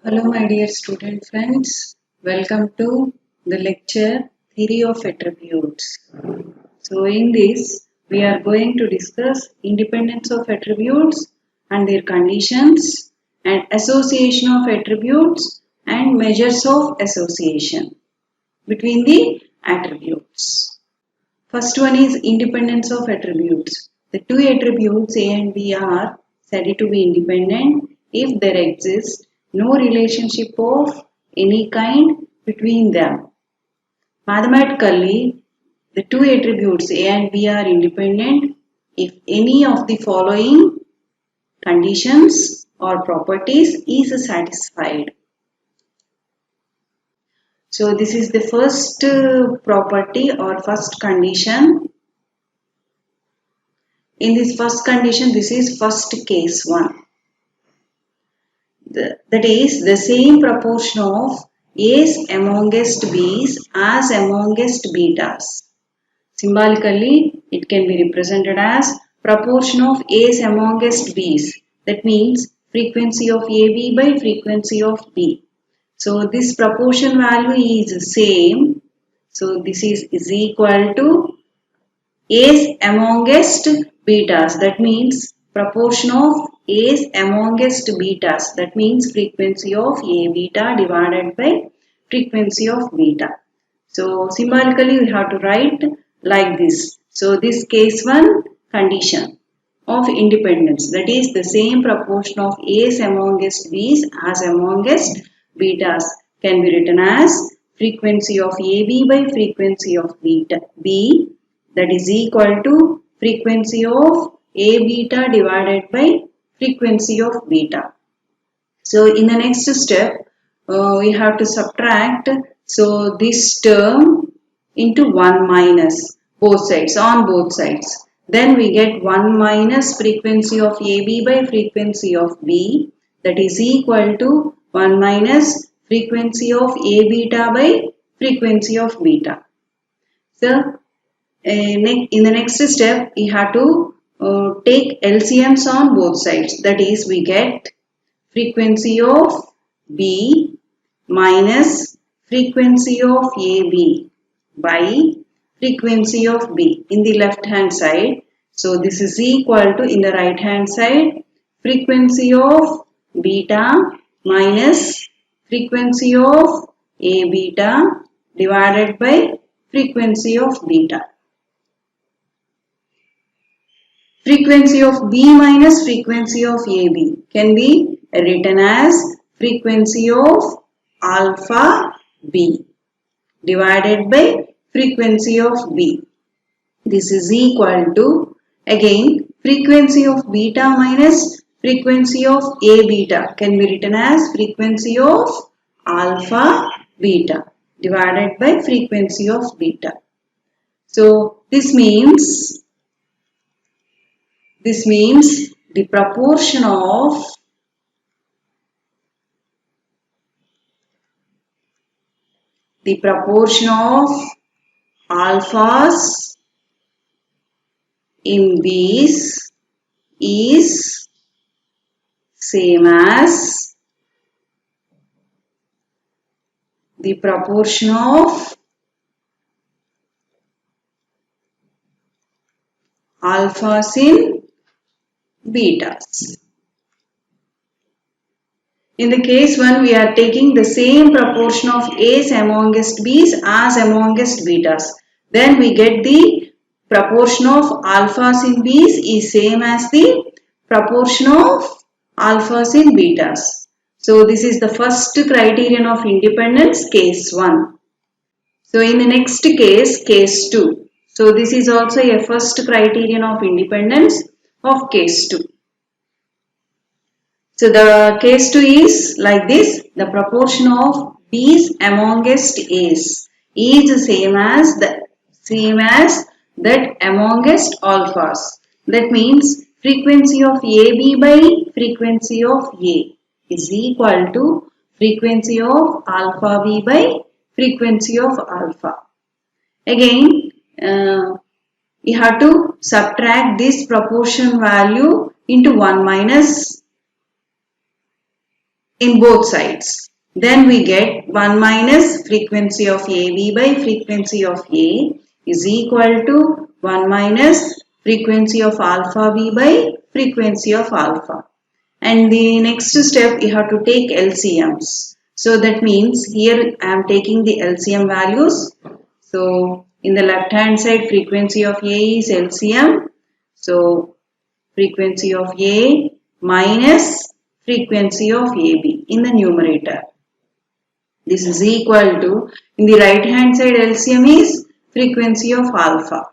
Hello, my dear student friends. Welcome to the lecture Theory of Attributes. So, in this, we are going to discuss independence of attributes and their conditions, and association of attributes and measures of association between the attributes. First one is independence of attributes. The two attributes A and B are said to be independent if there exists no relationship of any kind between them. Mathematically, the two attributes A and B are independent if any of the following conditions or properties is satisfied. So this is the first property or first condition. In this first condition, this is first case 1. That is the same proportion of A's amongst B's as amongst betas. Symbolically, it can be represented as proportion of A's amongst B's. That means frequency of AB by frequency of B. So this proportion value is same. So this is equal to A's amongst betas. That means proportion of A's amongst betas. That means frequency of A beta divided by frequency of beta. So symbolically we have to write like this. So this case 1 condition of independence, that is the same proportion of A's amongst B's as amongst betas, can be written as frequency of AB by frequency of beta B, that is equal to frequency of A beta divided by frequency of beta. So in the next step, we have to subtract so this term into 1 minus both sides, on both sides. Then we get 1 minus frequency of AB by frequency of B, that is equal to 1 minus frequency of A beta by frequency of beta. So in the next step, we have to take LCMs on both sides. That is, we get frequency of B minus frequency of AB by frequency of B in the left hand side. So this is equal to, in the right hand side, frequency of beta minus frequency of A beta divided by frequency of beta. Frequency of B minus frequency of AB can be written as frequency of alpha B divided by frequency of B. This is equal to, again, frequency of beta minus frequency of A beta can be written as frequency of alpha beta divided by frequency of beta. So this means the proportion of alphas in B's is same as the proportion of alphas in betas. In the case 1, we are taking the same proportion of A's amongst B's as amongst betas. Then we get the proportion of alphas in B's is same as the proportion of alphas in betas. So this is the first criterion of independence, case 1. So in the next case, case 2. So this is also a first criterion of independence of case 2. So the case 2 is like this. The proportion of B's amongst A's is same as that amongst alphas. That means frequency of AB by frequency of A is equal to frequency of alpha B by frequency of alpha. Again, you have to subtract this proportion value into 1 minus in both sides. Then we get 1 minus frequency of AB by frequency of A is equal to 1 minus frequency of alpha B by frequency of alpha. And the next step you have to take LCMs. So that means here I am taking the LCM values. So in the left hand side frequency of A is LCM. So frequency of A minus frequency of AB in the numerator. This is equal to, in the right hand side LCM is frequency of alpha.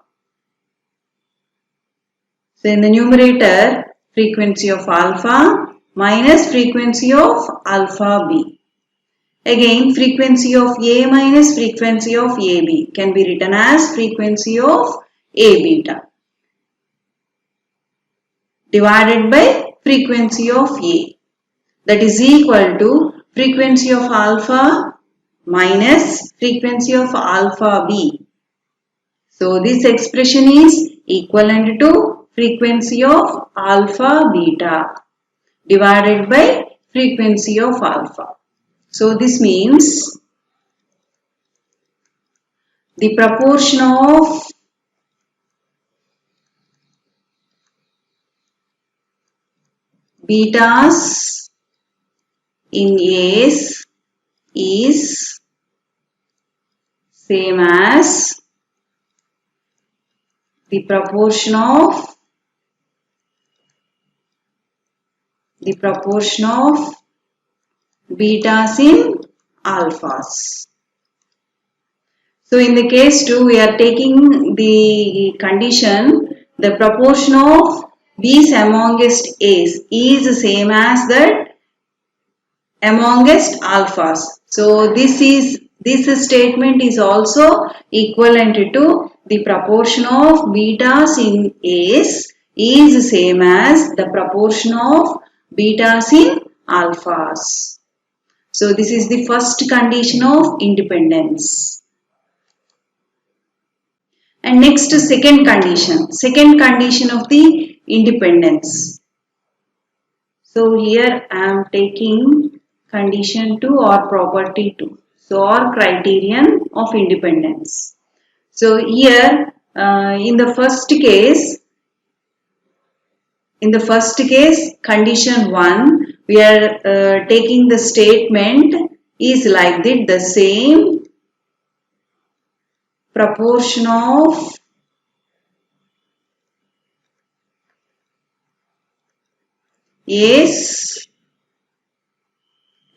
So in the numerator frequency of alpha minus frequency of alpha B. Again frequency of A minus frequency of AB can be written as frequency of A beta divided by frequency of A. That is equal to frequency of alpha minus frequency of alpha B. So this expression is equivalent to frequency of alpha beta divided by frequency of alpha. So this means the proportion of betas in A's is same as the proportion of betas in alphas. So in the case 2 we are taking the condition the proportion of B's amongst A's is the same as that amongst alphas. So this statement is also equivalent to the proportion of betas in A's is the same as the proportion of betas in alphas. So this is the first condition of independence. And next second condition of the independence. So here I am taking condition 2 or property 2. So or criterion of independence. So here in the first case condition 1 we are taking the statement is like that the same proportion of A's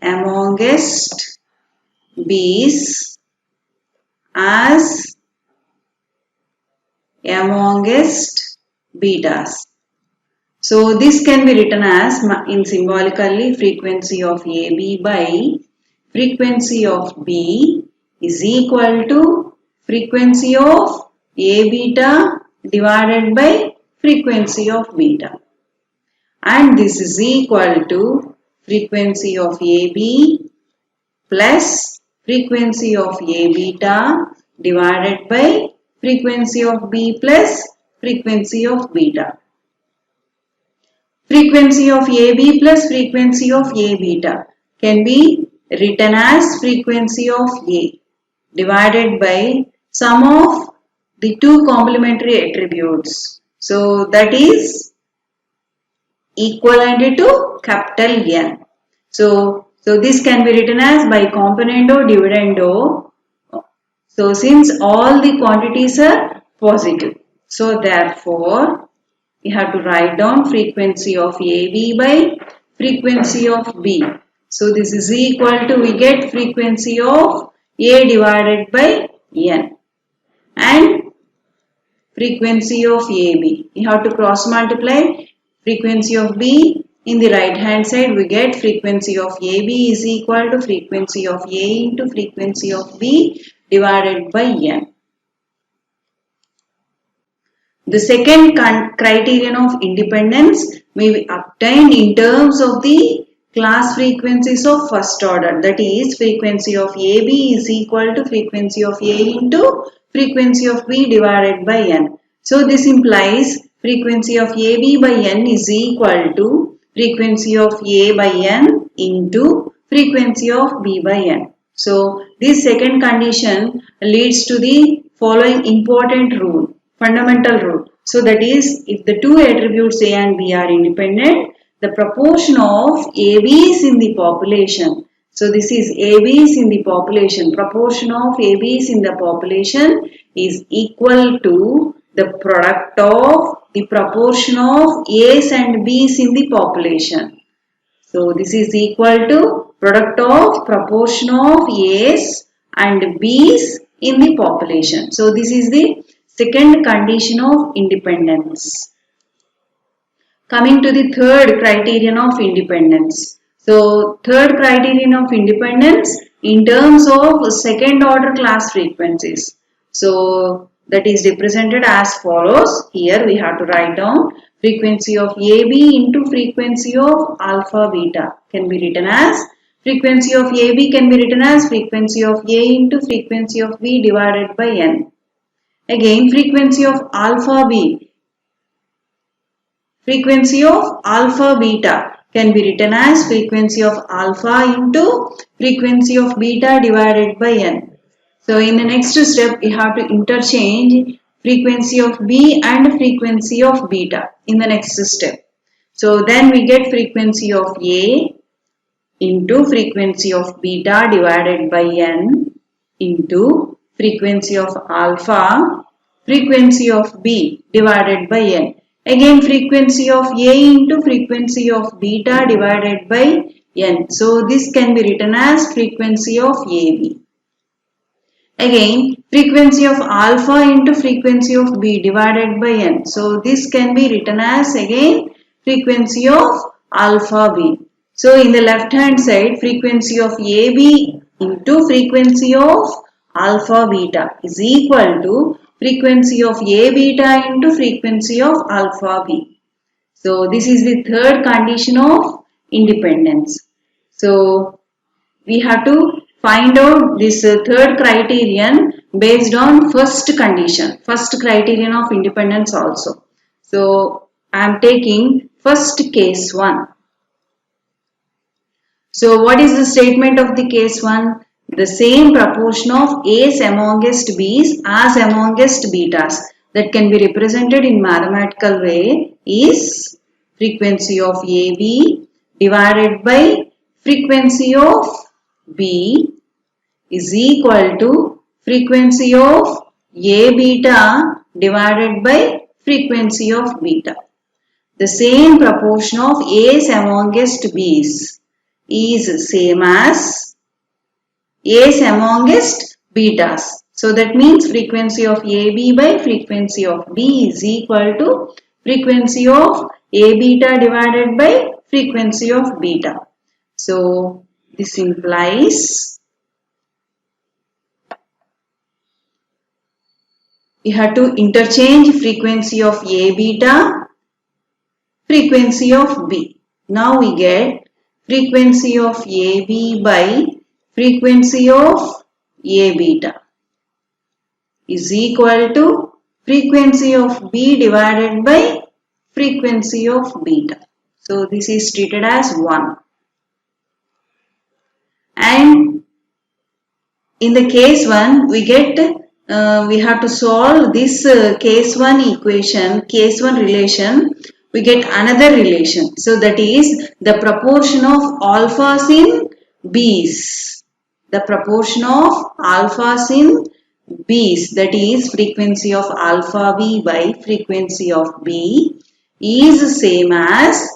amongst B's as amongst betas. So this can be written as in symbolically frequency of AB by frequency of B is equal to frequency of A beta divided by frequency of beta. And this is equal to frequency of AB plus frequency of A beta divided by frequency of B plus frequency of beta. Frequency of AB plus frequency of A beta can be written as frequency of A divided by sum of the two complementary attributes. So that is equivalent to capital N. So this can be written as by componendo dividendo. So since all the quantities are positive, so therefore we have to write down frequency of AB by frequency of B. So this is equal to, we get frequency of A divided by N and frequency of AB. You have to cross multiply frequency of B. In the right hand side we get frequency of AB is equal to frequency of A into frequency of B divided by N. The second criterion of independence may be obtained in terms of the class frequencies of first order, that is frequency of AB is equal to frequency of A into frequency of B divided by N. So this implies frequency of AB by N is equal to frequency of A by N into frequency of B by N. So this second condition leads to the following important rule, fundamental rule. So that is, if the two attributes A and B are independent, the proportion of ABs in the population. So this is ABs in the population. Proportion of ABs in the population is equal to the product of the proportion of A's and B's in the population. So this is equal to product of proportion of A's and B's in the population. So this is the second condition of independence. Coming to the third criterion of independence. So third criterion of independence in terms of second order class frequencies. So that is represented as follows. Here we have to write down frequency of AB into frequency of alpha beta can be written as frequency of AB can be written as frequency of A into frequency of B divided by N. Again, frequency of alpha B, frequency of alpha beta can be written as frequency of alpha into frequency of beta divided by N. So in the next step, we have to interchange frequency of B and frequency of beta in the next step. So then we get frequency of A into frequency of beta divided by N into frequency of alpha, frequency of B divided by N. Again frequency of A into frequency of beta divided by N. So this can be written as frequency of AB. Again frequency of alpha into frequency of B divided by N. So this can be written as again frequency of alpha B. So in the left hand side frequency of AB into frequency of alpha beta is equal to frequency of A beta into frequency of alpha B. So this is the third condition of independence. So we have to find out this third criterion based on first condition, first criterion of independence also. So I am taking first case 1. So what is the statement of the case 1? The same proportion of A's amongst B's as amongst betas that can be represented in mathematical way is frequency of AB divided by frequency of B is equal to frequency of A beta divided by frequency of beta. The same proportion of A's amongst B's is same as A's amongst betas. So that means frequency of AB by frequency of B is equal to frequency of A beta divided by frequency of beta. So this implies we have to interchange frequency of A beta, frequency of B. Now we get frequency of AB by frequency of A beta is equal to frequency of B divided by frequency of beta. So this is treated as 1. And in the case 1 we get we have to solve this case 1 equation, case 1 relation. We get another relation. So that is the proportion of alphas in B's. The proportion of alphas in B's, that is frequency of alpha B by frequency of B, is same as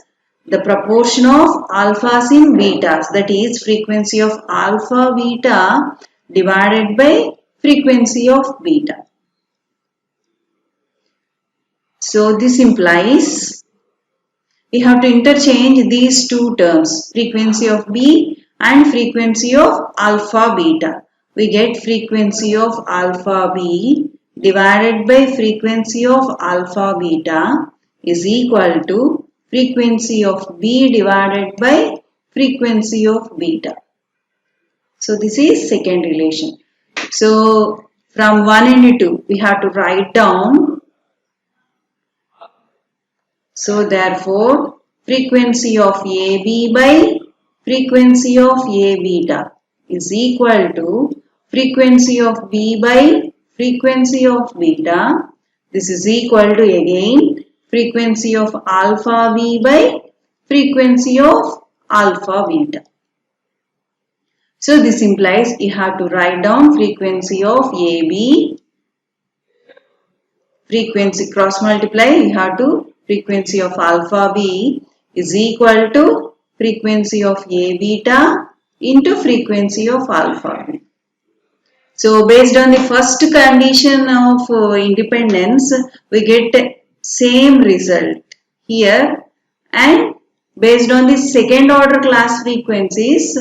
the proportion of alphas in betas, that is frequency of alpha beta divided by frequency of beta. So this implies we have to interchange these two terms, frequency of B and frequency of alpha beta. We get frequency of alpha B divided by frequency of alpha beta is equal to frequency of B divided by frequency of beta. So this is second relation. So from 1 and 2 we have to write down. So therefore frequency of AB by frequency of A beta is equal to frequency of B by frequency of beta. This is equal to again frequency of alpha B by frequency of alpha beta. So this implies you have to write down frequency of AB, frequency cross multiply, you have to frequency of alpha B is equal to frequency of A beta into frequency of alpha B. So based on the first condition of independence, we get same result here, and based on the second order class frequencies,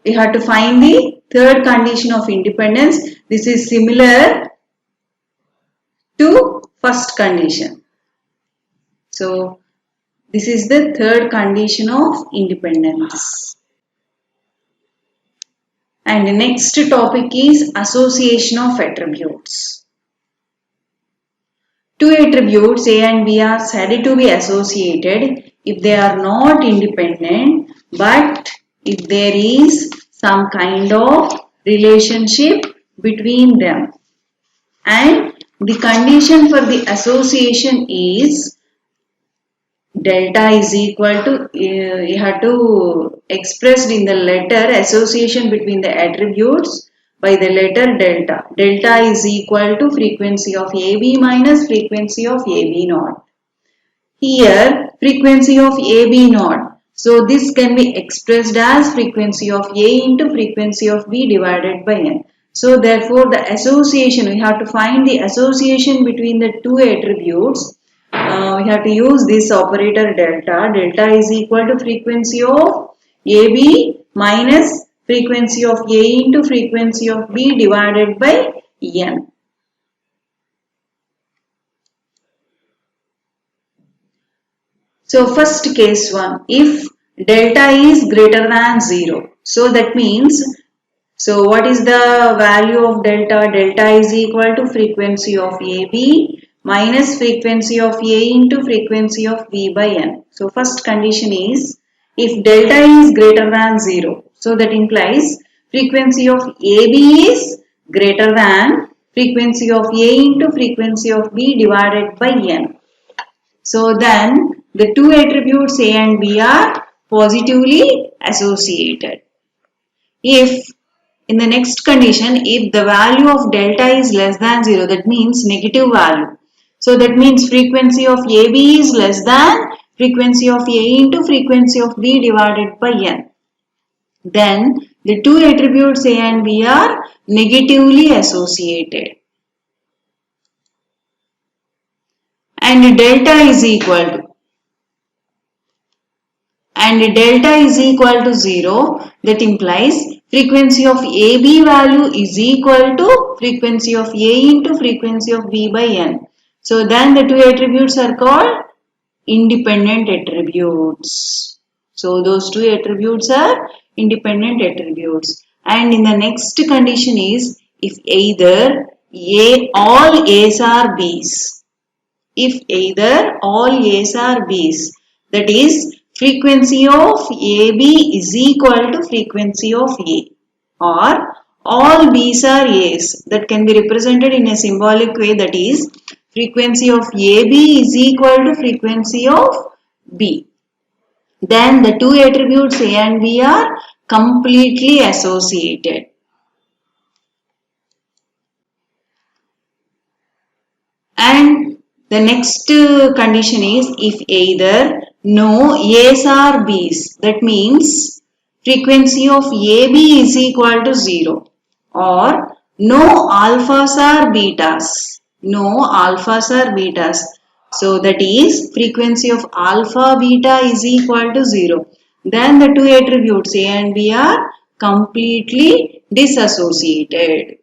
we have to find the third condition of independence. This is similar to first condition. So this is the third condition of independence. And the next topic is association of attributes. Two attributes A and B are said to be associated if they are not independent, but if there is some kind of relationship between them. And the condition for the association is delta is equal to, you have to expressed in the letter association between the attributes by the letter delta. Delta is equal to frequency of AB minus frequency of AB naught. Here frequency of AB naught. So this can be expressed as frequency of A into frequency of B divided by N. So therefore the association, we have to find the association between the two attributes. We have to use this operator delta. Delta is equal to frequency of AB minus frequency of A into frequency of B divided by N. So first case 1, if delta is greater than 0. So that means, so what is the value of delta? Delta is equal to frequency of AB minus frequency of A into frequency of B by N. So first condition is if delta is greater than 0. So that implies frequency of AB is greater than frequency of A into frequency of B divided by N. So then the two attributes A and B are positively associated. If in the next condition, if the value of delta is less than 0, that means negative value. So that means frequency of AB is less than frequency of A into frequency of B divided by N. Then the two attributes A and B are negatively associated. And delta is equal to 0, that implies frequency of AB value is equal to frequency of A into frequency of B by N. So then the two attributes are called independent attributes. So those two attributes are independent attributes. And in the next condition is if either all A's are B's. If either all A's are B's, that is frequency of AB is equal to frequency of A, or all B's are A's, that can be represented in a symbolic way, that is frequency of AB is equal to frequency of B. Then the two attributes A and B are completely associated. And the next condition is if either no A's are B's, that means frequency of AB is equal to 0, or no alphas are betas. No alphas are betas. So that is frequency of alpha beta is equal to 0. Then the two attributes A and B are completely disassociated.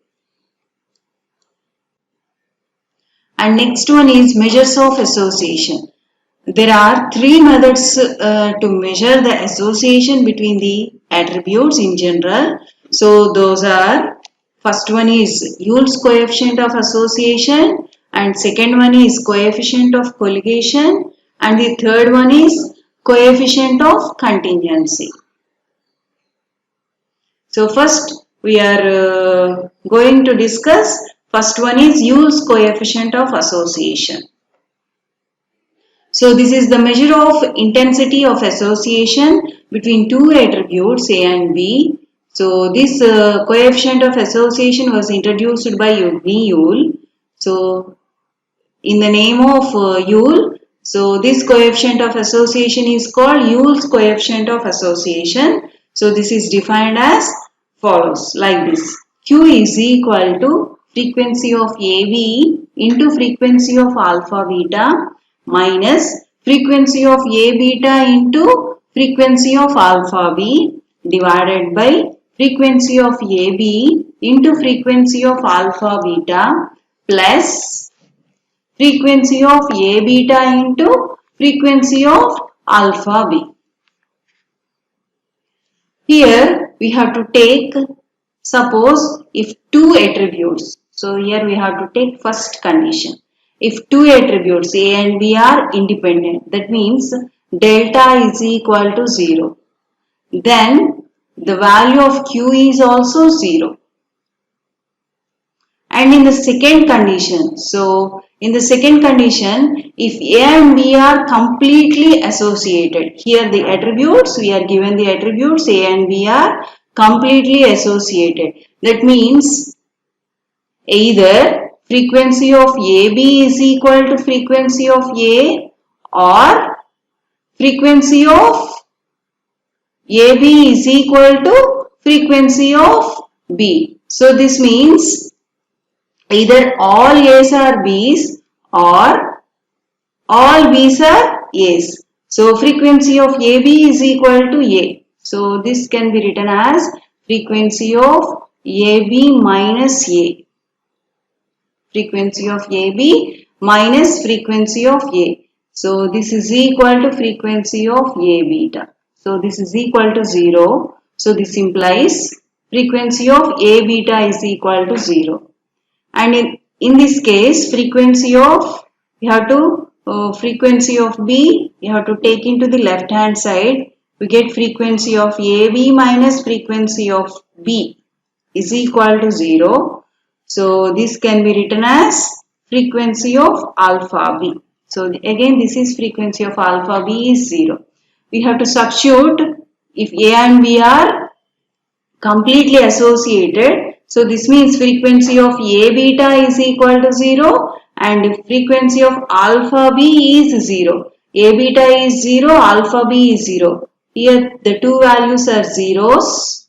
And next one is measures of association. There are three methods to measure the association between the attributes in general. So those are, first one is Yule's coefficient of association, and second one is coefficient of colligation, and the third one is coefficient of contingency. So first we are going to discuss, first one is Yule's coefficient of association. So this is the measure of intensity of association between two attributes A and B. So this coefficient of association was introduced by Yule. So in the name of Yule, so this coefficient of association is called Yule's coefficient of association. So this is defined as follows, like this. Q is equal to frequency of AB into frequency of alpha beta minus frequency of A beta into frequency of alpha B divided by frequency of AB into frequency of alpha beta plus frequency of A beta into frequency of alpha B. Here we have to take, suppose if two attributes, so here we have to take first condition. If two attributes A and B are independent, that means delta is equal to 0. Then the value of Q is also 0. And in the second condition, so in the second condition, if A and B are completely associated, here the attributes, we are given the attributes A and B are completely associated. That means either frequency of AB is equal to frequency of A or frequency of AB is equal to frequency of B. So this means either all A's are B's or all B's are A's. So frequency of AB is equal to A. So this can be written as frequency of AB minus A. Frequency of AB minus frequency of A. So this is equal to frequency of A beta. So this is equal to 0. So this implies frequency of A beta is equal to 0. And in this case, frequency of, you have to, frequency of B, you have to take into the left hand side. We get frequency of AB minus frequency of B is equal to 0. So this can be written as frequency of alpha B. So again, this is frequency of alpha B is 0. We have to substitute if A and B are completely associated. So this means frequency of A beta is equal to 0 and frequency of alpha B is 0. A beta is 0, alpha B is 0. Here the two values are zeros.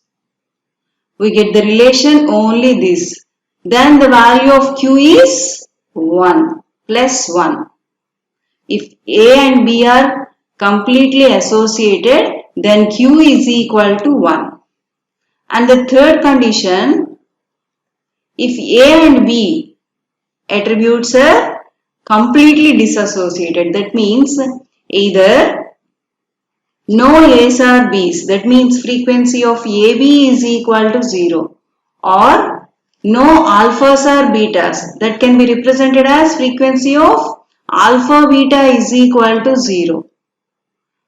We get the relation only this. Then the value of Q is 1 plus 1. If A and B are completely associated, then Q is equal to 1. And the third condition, if A and B attributes are completely disassociated, that means either no A's or B's, that means frequency of AB is equal to 0, or no alphas or betas, that can be represented as frequency of alpha beta is equal to 0.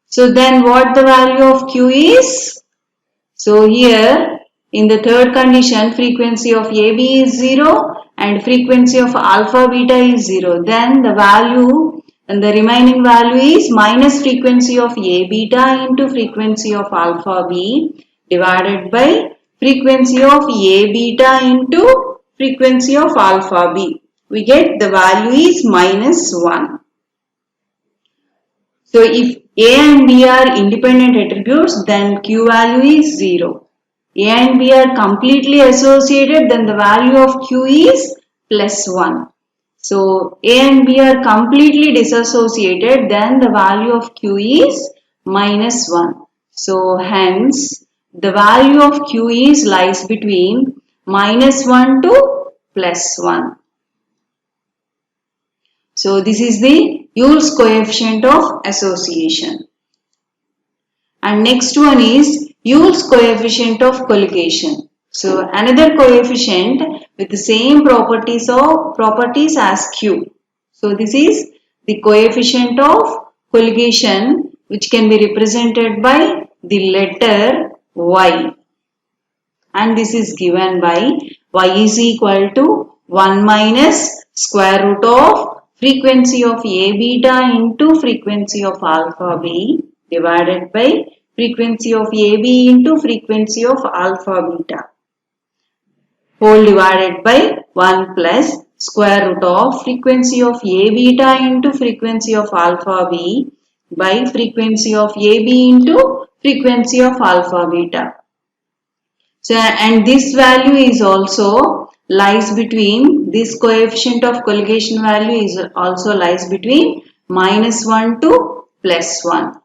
So then what the value of Q is? So here in the third condition, frequency of AB is 0 and frequency of alpha beta is 0. Then the value and the remaining value is minus frequency of A beta into frequency of alpha B divided by frequency of A beta into frequency of alpha B. We get the value is minus 1. So if A and B are independent attributes, then Q value is 0. A and B are completely associated, then the value of Q is plus 1. So A and B are completely disassociated, then the value of Q is minus 1. So hence the value of Q is lies between minus 1 to plus 1. So this is the Yule's coefficient of association. And next one is Yule's coefficient of colligation. So another coefficient with the same properties as Q. So this is the coefficient of colligation which can be represented by the letter y, and this is given by y is equal to 1 minus square root of frequency of A beta into frequency of alpha b divided by frequency of AB into frequency of alpha beta whole divided by 1 plus square root of frequency of A beta into frequency of alpha b by frequency of AB into frequency of alpha beta. So, and this value is also lies between, this coefficient of colligation value is also lies between -1 to +1.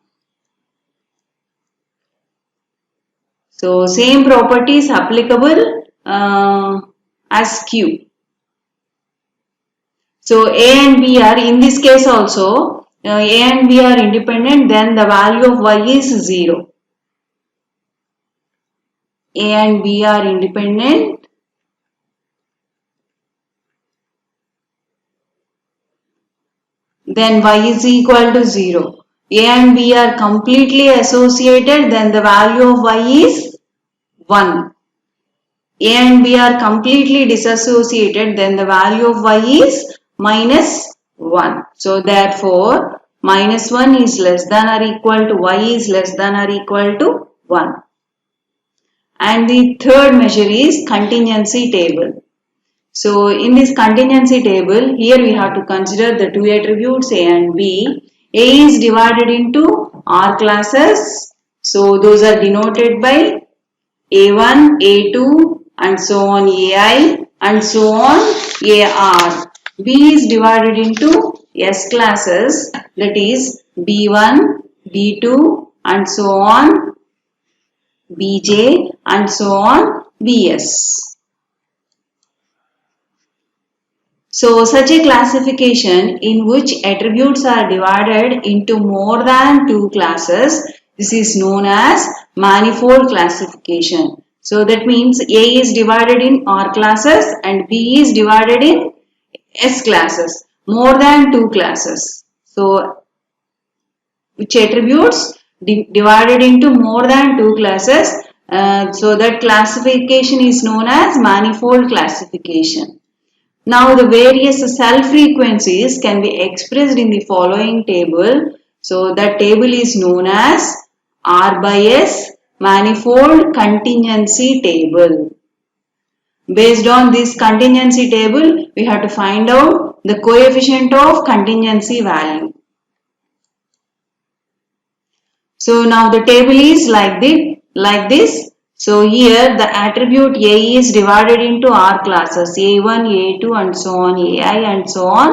So, same property is applicable as Q. So, A and B are, in this case also, A and B are independent, then the value of Y is 0. A and B are independent, then Y is equal to 0. A and B are completely associated, then the value of Y is 1. A and B are completely disassociated, then the value of Y is -1. So therefore, -1 is less than or equal to Y is less than or equal to 1. And the third measure is contingency table. So in this contingency table, here we have to consider the two attributes A and B. A is divided into R classes. So those are denoted by A1, A2 and so on AI and so on AR. B is divided into S classes, that is B1, B2 and so on BJ and so on BS. So such a classification in which attributes are divided into more than two classes, this is known as manifold classification. So that means A is divided in R classes and B is divided in S classes, more than two classes. So which attributes divided into more than two classes, so that classification is known as manifold classification. Now the various cell frequencies can be expressed in the following table. So that table is known as R by S manifold contingency table. Based on this contingency table, we have to find out the coefficient of contingency value. So now the table is like this. So here the attribute A is divided into R classes A1, A2 and so on AI and so on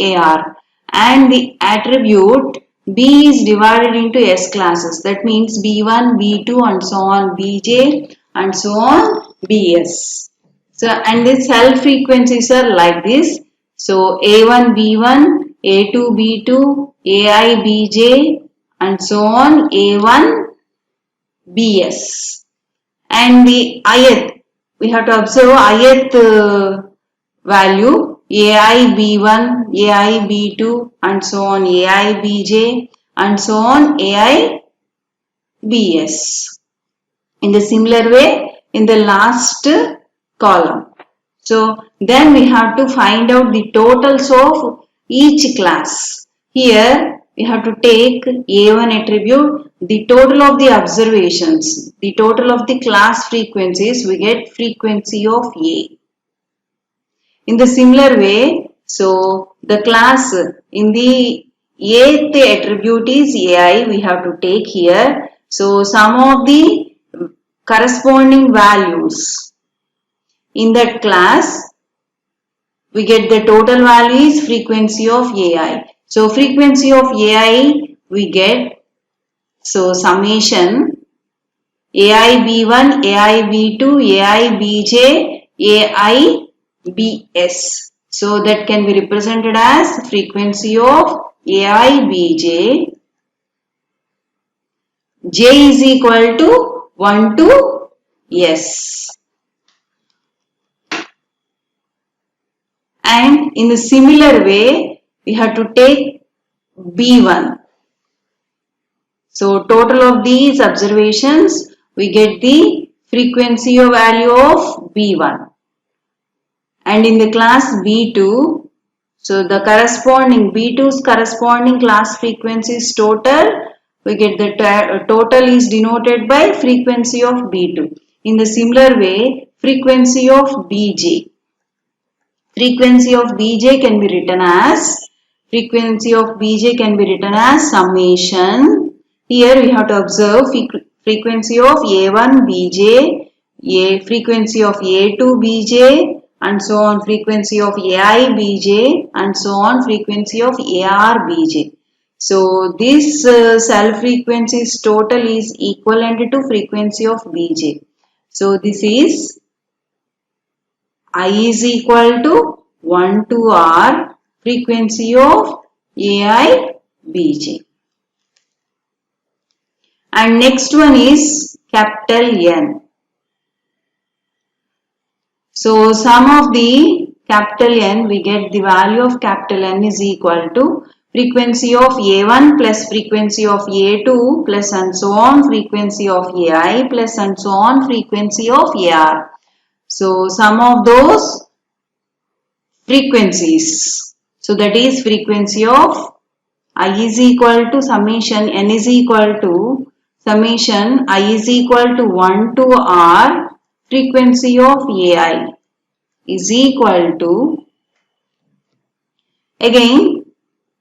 AR, and the attribute B is divided into S classes, that means B1, B2 and so on BJ and so on BS. So and the cell frequencies are like this. So A1 B1, A2 B2, AI BJ and so on A1 BS. And the ith, we have to observe ith value AI B1, AI B2 and so on AI BJ and so on AI BS. In the similar way in the last column. So then we have to find out the totals of each class. Here we have to take A1 attribute, the total of the observations, the total of the class frequencies, we get frequency of A. In the similar way, so the class in the eighth attribute is AI, we have to take here. So some of the corresponding values in that class, we get the total value is frequency of AI. So frequency of AI we get, so summation AI B1, AI B2, AI BJ, AI BS. So that can be represented as frequency of AI BJ. J is equal to 1 to S. And in the similar way, we have to take B1. So total of these observations, we get the frequency of value of B1. And in the class B2, so the corresponding B2's corresponding class frequency is total. We get the total is denoted by frequency of B2. In the similar way, frequency of Bj. Frequency of Bj can be written as summation. Here we have to observe frequency of A1 Bj, frequency of A2 Bj, and so on, frequency of AI Bj, and so on, frequency of AR Bj. So this cell frequencies total is equivalent to frequency of Bj. So this is I is equal to 1 to R frequency of AI Bj. And next one is capital N. So sum of the capital N, we get the value of capital N is equal to frequency of A1 plus frequency of A2 plus and so on frequency of AI plus and so on frequency of AR. So sum of those frequencies. So that is frequency of I is equal to summation N is equal to summation I is equal to 1 to R frequency of AI is equal to again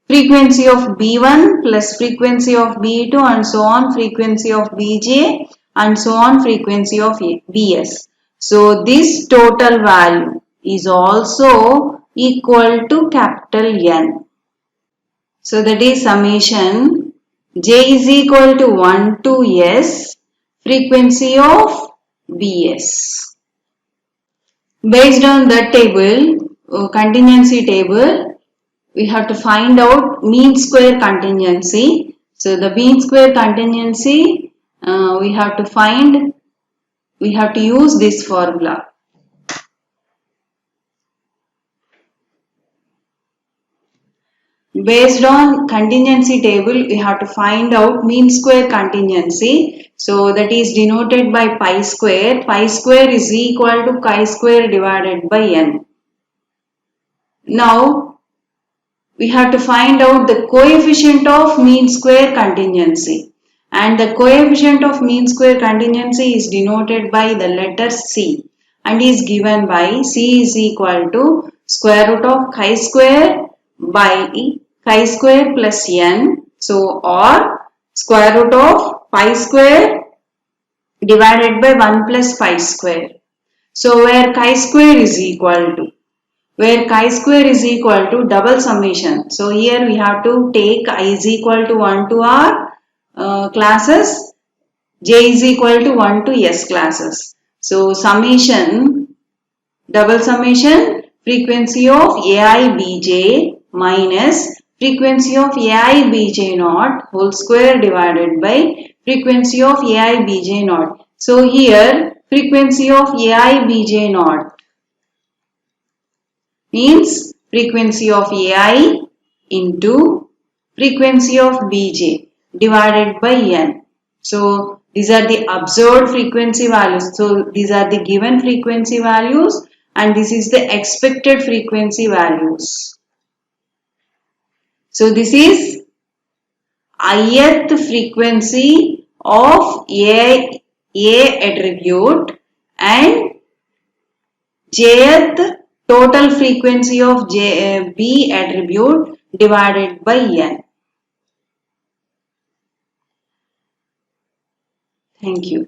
frequency of B1 plus frequency of B2 and so on frequency of Bj and so on frequency of Bs. So this total value is also equal to capital N. So that is summation J is equal to 1 to S frequency of Bs. Based on that table, contingency table, we have to find out mean square contingency. So the mean square contingency, we have to use this formula. Based on contingency table, we have to find out mean square contingency. So that is denoted by pi square. Pi square is equal to chi square divided by n. Now, we have to find out the coefficient of mean square contingency. And the coefficient of mean square contingency is denoted by the letter C and is given by C is equal to square root of chi square by chi square plus n. So, or square root of pi square divided by 1 plus pi square. So, where chi square is equal to double summation. So, here we have to take I is equal to 1 to R classes, J is equal to 1 to S classes. So, summation, double summation, frequency of AI Bj minus frequency of AI Bj naught whole square divided by frequency of AI Bj naught. So, here frequency of AI Bj naught means frequency of AI into frequency of Bj divided by n. So, these are the observed frequency values. So, these are the given frequency values and this is the expected frequency values. So, this is ith frequency of A attribute and jth total frequency of B attribute divided by n. Thank you.